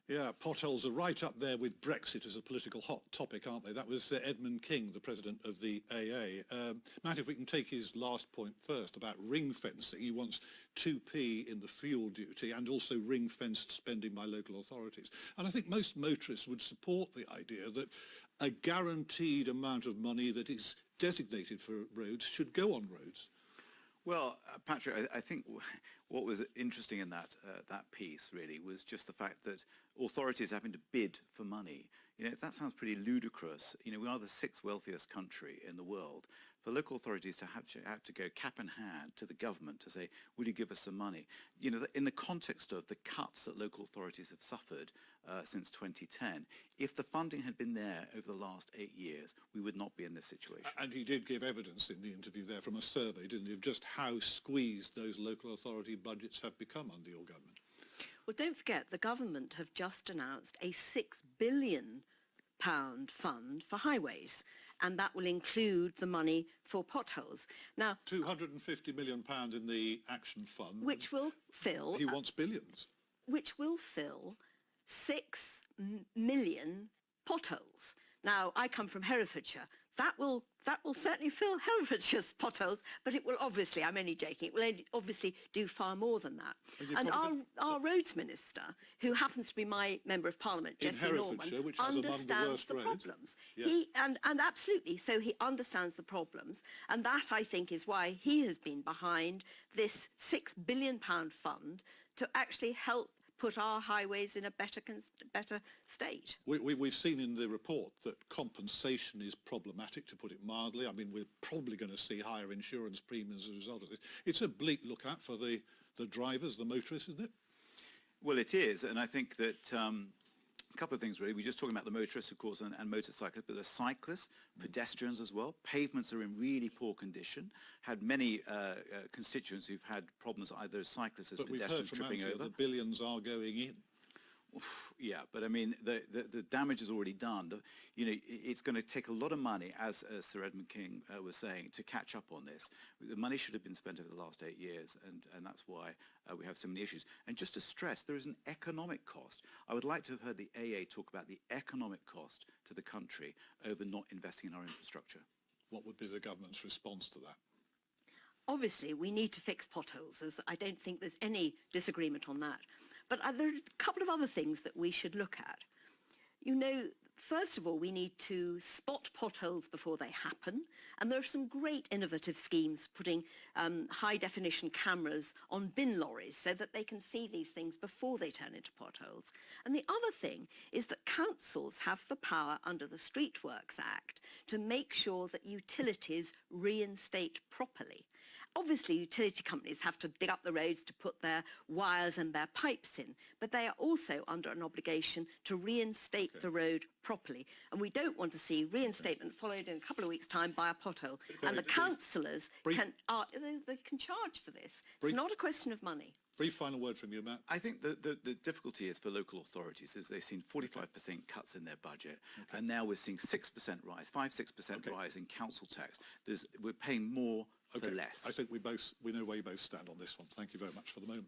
Yeah, potholes are right up there with Brexit as a political hot topic, aren't they? That was Edmund King, the president of the AA. Matt, if we can take his last point first about ring fencing, he wants 2p in the fuel duty and also ring-fenced spending by local authorities. And I think most motorists would support the idea that a guaranteed amount of money that is designated for roads should go on roads. Well, Patrick, I think what was interesting in that piece really was just the fact that authorities having to bid for money. You know, that sounds pretty ludicrous. You know, we are the 6th wealthiest country in the world. For local authorities to have to go cap in hand to the government to say, will you give us some money? You know, in the context of the cuts that local authorities have suffered since 2010, if the funding had been there over the last 8 years, we would not be in this situation. And he did give evidence in the interview there from a survey, didn't he, of just how squeezed those local authority budgets have become under your government. Well, don't forget, the government have just announced a £6 billion fund for highways, and that will include the money for potholes. Now, £250 million in the Action Fund. Which will fill... He wants billions. Which will fill 6 million potholes. Now, I come from Herefordshire. That will certainly fill Herefordshire's potholes, but it will obviously, I'm only joking, it will obviously do far more than that. And our roads minister, who happens to be my member of parliament, Jesse Norman, understands the problems. Yeah. And absolutely, so he understands the problems, and that I think is why he has been behind this £6 billion fund to actually help put our highways in a better state. We've seen in the report that compensation is problematic, to put it mildly. I mean, we're probably going to see higher insurance premiums as a result of this. It's a bleak lookout for the drivers, the motorists, isn't it? Well, it is, and I think that a couple of things really. We're just talking about the motorists, of course, and motorcyclists, but the cyclists, pedestrians as well. Pavements are in really poor condition. Had many constituents who've had problems either as cyclists as pedestrians tripping over. The billions are going in. Yeah, but I mean, the damage is already done. You know, it's going to take a lot of money, as Sir Edmund King was saying, to catch up on this. The money should have been spent over the last 8 years, and that's why we have so many issues. And just to stress, there is an economic cost. I would like to have heard the AA talk about the economic cost to the country over not investing in our infrastructure. What would be the government's response to that? Obviously, we need to fix potholes, as I don't think there's any disagreement on that. But there are a couple of other things that we should look at. You know, first of all, we need to spot potholes before they happen. And there are some great innovative schemes putting high-definition cameras on bin lorries so that they can see these things before they turn into potholes. And the other thing is that councils have the power under the Street Works Act to make sure that utilities reinstate properly. Obviously, utility companies have to dig up the roads to put their wires and their pipes in, but they are also under an obligation to reinstate the road properly. And we don't want to see reinstatement followed in a couple of weeks' time by a pothole. And the councillors can charge for this. It's not a question of money. Brief final word from you, Matt. I think the difficulty is for local authorities is they've seen 45% cuts in their budget, and now we're seeing 6% rise, 5-6% rise in council tax. We're paying more for less. I think we know where you both stand on this one. Thank you very much for the moment.